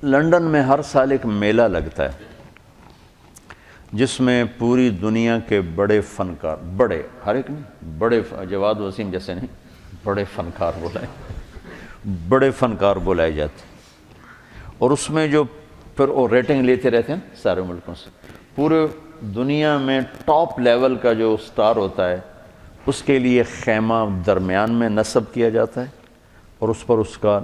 London میں ہر سال ایک میلہ لگتا ہے جس میں پوری دنیا کے بڑے فنکار، بڑے ہر ایک نہیں، بڑے جواد وسیم جیسے نہیں، بڑے فنکار بلائے جاتے ہیں، اور اس میں جو پھر وہ ریٹنگ لیتے رہتے ہیں سارے ملکوں سے، پورے دنیا میں ٹاپ لیول کا جو سٹار ہوتا ہے اس کے لیے خیمہ درمیان میں نصب کیا جاتا ہے، اور اس پر اس کا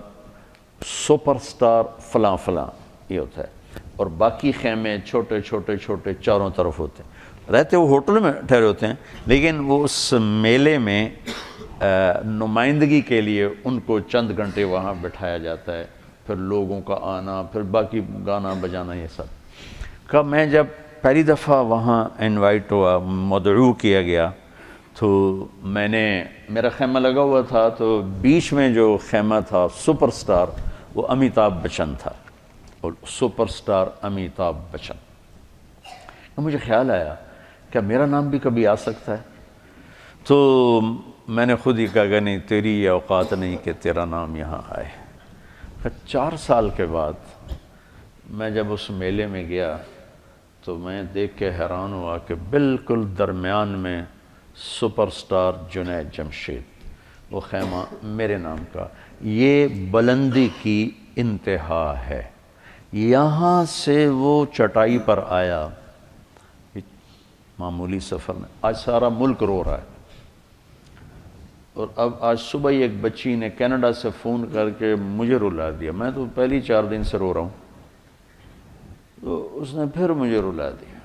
سپر سٹار فلاں فلاں یہ ہوتا ہے، اور باقی خیمے چھوٹے چھوٹے چھوٹے چاروں طرف ہوتے ہیں، رہتے وہ ہوٹل میں ٹھہرے ہوتے ہیں، لیکن وہ اس میلے میں نمائندگی کے لیے ان کو چند گھنٹے وہاں بٹھایا جاتا ہے، پھر لوگوں کا آنا، پھر باقی گانا بجانا، یہ سب کا میں جب پہلی دفعہ وہاں انوائٹ ہوا، مدعو کیا گیا، تو میں نے میرا خیمہ لگا ہوا تھا، تو بیچ میں جو خیمہ تھا سپر سٹار وہ امیتابھ بچن تھا، اور سپر سٹار امیتابھ بچن، مجھے خیال آیا کہ میرا نام بھی کبھی آ سکتا ہے، تو میں نے خود ہی کہا کہ نہیں، تیری یہ اوقات نہیں کہ تیرا نام یہاں آئے۔ 4 سال کے بعد میں جب اس میلے میں گیا تو میں دیکھ کے حیران ہوا کہ بالکل درمیان میں سپر سٹار جنید جمشید، وہ خیمہ میرے نام کا، یہ بلندی کی انتہا ہے، یہاں سے وہ چٹائی پر آیا، معمولی سفر میں، آج سارا ملک رو رہا ہے، اور اب آج صبح ہی ایک بچی نے کینیڈا سے فون کر کے مجھے رلا دیا، میں تو پہلی 4 دن سے رو رہا ہوں، تو اس نے پھر مجھے رلا دیا۔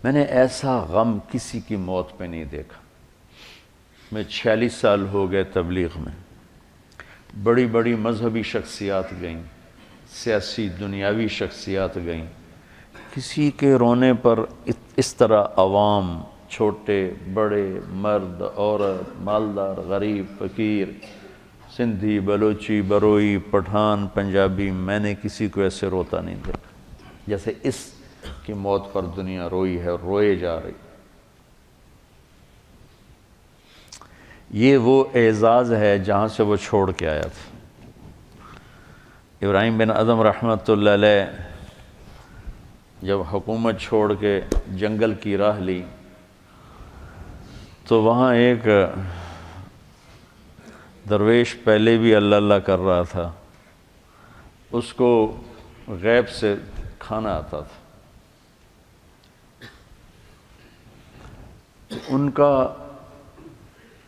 میں نے ایسا غم کسی کی موت پہ نہیں دیکھا۔ میں 46 سال ہو گئے تبلیغ میں، بڑی بڑی مذہبی شخصیات گئیں، سیاسی دنیاوی شخصیات گئیں، کسی کے رونے پر اس طرح عوام، چھوٹے بڑے، مرد عورت، مالدار غریب فقیر، سندھی بلوچی بروئی پٹھان پنجابی، میں نے کسی کو ایسے روتا نہیں دیکھا جیسے اس کی موت پر دنیا روئی ہے اور روئے جا رہی۔ یہ وہ اعزاز ہے جہاں سے وہ چھوڑ کے آیا تھا۔ ابراہیم بن ادھم رحمۃ اللہ علیہ جب حکومت چھوڑ کے جنگل کی راہ لی تو وہاں ایک درویش پہلے بھی اللہ اللہ کر رہا تھا، اس کو غیب سے کھانا آتا تھا، ان کا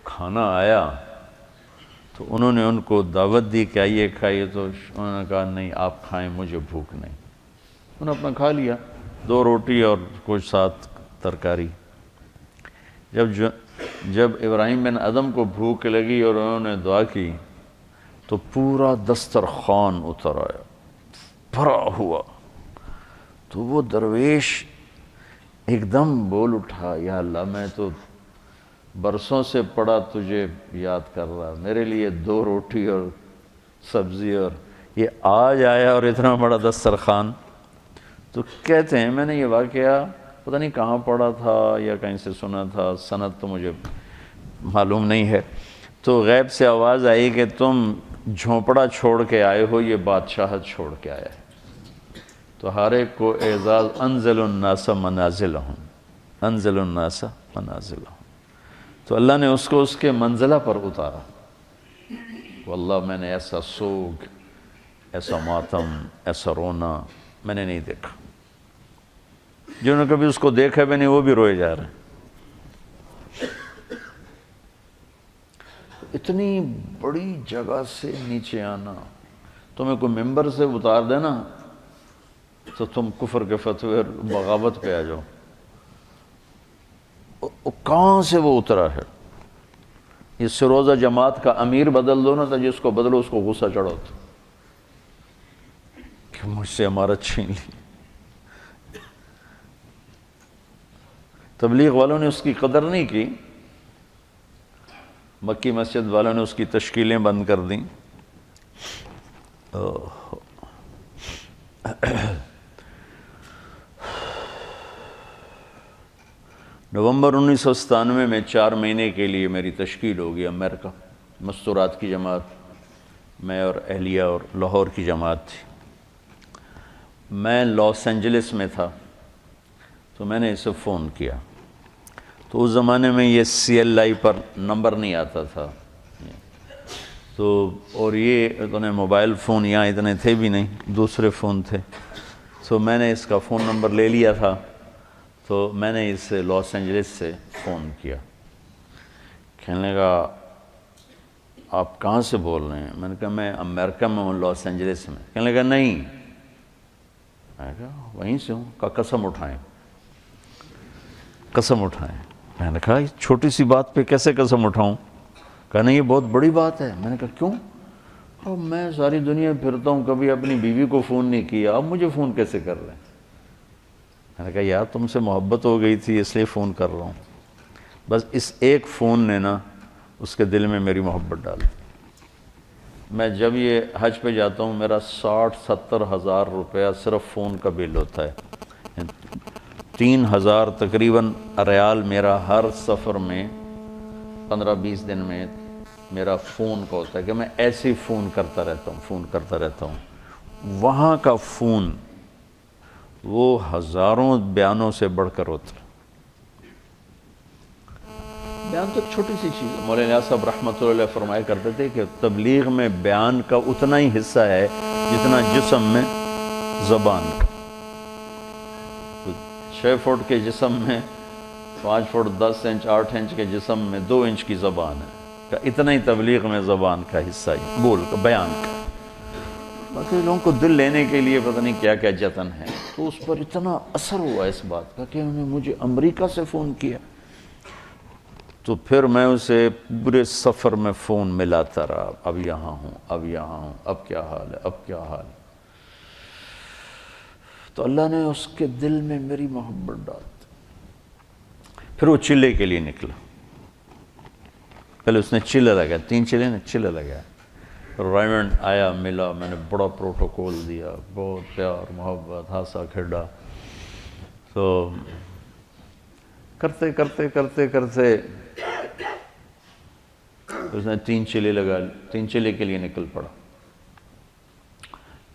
کھانا آیا تو انہوں نے ان کو دعوت دی کہ آئیے کھائیے، تو انہوں نے کہا نہیں آپ کھائیں، مجھے بھوک نہیں۔ انہوں نے اپنا کھا لیا، 2 روٹی اور کچھ ساتھ ترکاری۔ جب ابراہیم بن ادھم کو بھوک لگی اور انہوں نے دعا کی تو پورا دسترخوان اتر آیا، بھرا ہوا، تو وہ درویش ایک دم بول اٹھا، یا اللہ میں تو برسوں سے پڑا تجھے یاد کر رہا، میرے لیے 2 روٹی اور سبزی، اور یہ آج آیا اور اتنا بڑا دسترخوان۔ تو کہتے ہیں میں نے یہ واقعہ پتہ نہیں کہاں پڑھا تھا یا کہیں سے سنا تھا، سند تو مجھے معلوم نہیں ہے، تو غیب سے آواز آئی کہ تم جھونپڑا چھوڑ کے آئے ہو، یہ بادشاہت چھوڑ کے آیا ہے۔ تو ہر ایک کو اعزاز، انزل الناس منازلہم، انزل الناس منازلہم، تو اللہ نے اس کو اس کے منزلہ پر اتارا۔ واللہ میں نے ایسا سوگ، ایسا ماتم، ایسا رونا میں نے نہیں دیکھا۔ جنہوں نے کبھی اس کو دیکھا بھی نہیں وہ بھی روئے جا رہے ہیں۔ اتنی بڑی جگہ سے نیچے آنا، تمہیں کوئی ممبر سے اتار دینا تو تم کفر کے فتوے اور بغاوت پہ آ جاؤ، کہاں سے وہ اترا ہے؟ یہ سروزہ جماعت کا امیر بدل دو نا، تو جس کو بدلو اس کو غصہ چڑھو کہ مجھ سے امارت چھین لی۔ تبلیغ والوں نے اس کی قدر نہیں کی، مکی مسجد والوں نے اس کی تشکیلیں بند کر دیں۔ نومبر 1997 میں 4 مہینے کے لیے میری تشکیل ہوگی امریکہ، مستورات کی جماعت، میں اور اہلیہ اور لاہور کی جماعت تھی. میں لاس اینجلس میں تھا تو میں نے اسے فون کیا. تو اس زمانے میں یہ CLI پر نمبر نہیں آتا تھا تو، اور یہ اتنے موبائل فون یہاں اتنے تھے بھی نہیں، دوسرے فون تھے. تو میں نے اس کا فون نمبر لے لیا تھا تو میں نے اسے لاس اینجلس سے فون کیا. کہنے لگا آپ کہاں سے بول رہے ہیں؟ میں نے کہا میں امریکہ میں ہوں، لاس اینجلس میں. کہنے لگا نہیں. میں نے کہا وہیں سے ہوں. کہا قسم اٹھائیں، قسم اٹھائیں. میں نے کہا چھوٹی سی بات پہ کیسے قسم اٹھاؤں؟ کہا نہیں یہ بہت بڑی بات ہے. میں نے کہا کیوں؟ اور میں ساری دنیا پھرتا ہوں، کبھی اپنی بیوی کو فون نہیں کیا، اب مجھے فون کیسے کر رہے ہیں؟ میں نے کہا یار تم سے محبت ہو گئی تھی اس لیے فون کر رہا ہوں. بس اس ایک فون نے نا اس کے دل میں میری محبت ڈالی. میں جب یہ حج پہ جاتا ہوں میرا 60-70 ہزار روپیہ صرف فون کا بل ہوتا ہے. 3,000 تقریباً ریال میرا ہر سفر میں 15-20 دن میں میرا فون کا ہوتا ہے کہ میں ایسے ہی فون کرتا رہتا ہوں. وہاں کا فون وہ ہزاروں بیانوں سے بڑھ کر ہوتا ہے. بیان تو ایک چھوٹی سی چیز ہے. مولانا صاحب رحمۃ اللہ علیہ فرمایا کرتے تھے کہ تبلیغ میں بیان کا اتنا ہی حصہ ہے جتنا جسم میں زبان کا. 6 فٹ کے جسم میں 5 فٹ 10 انچ 8 انچ کے جسم میں 2 انچ کی زبان ہے. کہ اتنا ہی تبلیغ میں زبان کا حصہ ہے، بول کا، بیان کا. باقی لوگوں کو دل لینے کے لیے پتہ نہیں کیا کیا جتن ہے. تو اس پر اتنا اثر ہوا اس بات کا کہ انہوں نے مجھے امریکہ سے فون کیا. تو پھر میں اسے پورے سفر میں فون ملاتا رہا، اب یہاں ہوں، اب یہاں ہوں، اب کیا حال ہے، اب کیا حال ہے. تو اللہ نے اس کے دل میں میری محبت ڈال دی. پھر وہ چلے کے لیے نکلا. پہلے اس نے چلے لگایا، 3 چلے نے چلے لگایا. رائمنڈ آیا، ملا، میں نے بڑا پروٹوکول دیا، بہت پیار محبت، ہنسا کھیڈا. تو کرتے کرتے کرتے کرتے اس نے 3 چلے لگا، 3 چلے کے لیے نکل پڑا.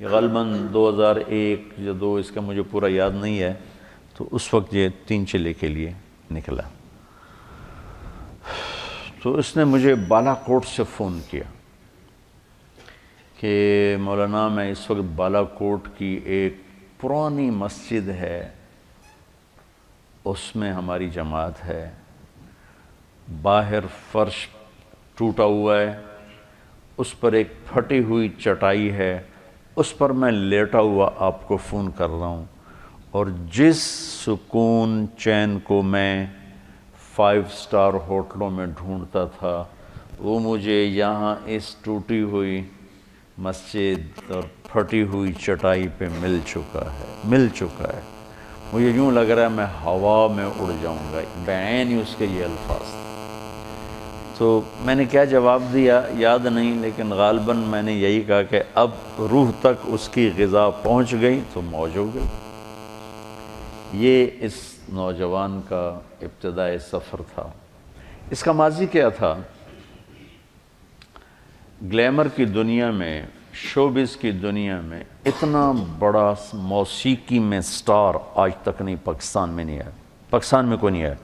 یہ غالباً 2001 یا 2 اس کا مجھے پورا یاد نہیں ہے. تو اس وقت یہ 3 چلے کے لیے نکلا. تو اس نے مجھے بالا کوٹ سے فون کیا کہ مولانا میں اس وقت بالا کوٹ کی ایک پرانی مسجد ہے، اس میں ہماری جماعت ہے. باہر فرش ٹوٹا ہوا ہے، اس پر ایک پھٹی ہوئی چٹائی ہے، اس پر میں لیٹا ہوا آپ کو فون کر رہا ہوں. اور جس سکون چین کو میں 5 سٹار ہوٹلوں میں ڈھونڈتا تھا وہ مجھے یہاں اس ٹوٹی ہوئی مسجد اور پھٹی ہوئی چٹائی پہ مل چکا ہے. مجھے یوں لگ رہا ہے میں ہوا میں اڑ جاؤں گا. بعین ہی اس کے یہ الفاظ. تو میں نے کیا جواب دیا یاد نہیں، لیکن غالباً میں نے یہی کہا کہ اب روح تک اس کی غذا پہنچ گئی تو موج ہو گئی. یہ اس نوجوان کا ابتدائی سفر تھا. اس کا ماضی کیا تھا؟ گلیمر کی دنیا میں، شوبز کی دنیا میں اتنا بڑا موسیقی میں سٹار آج تک نہیں، پاکستان میں نہیں ہے. پاکستان میں کوئی نہیں ہے.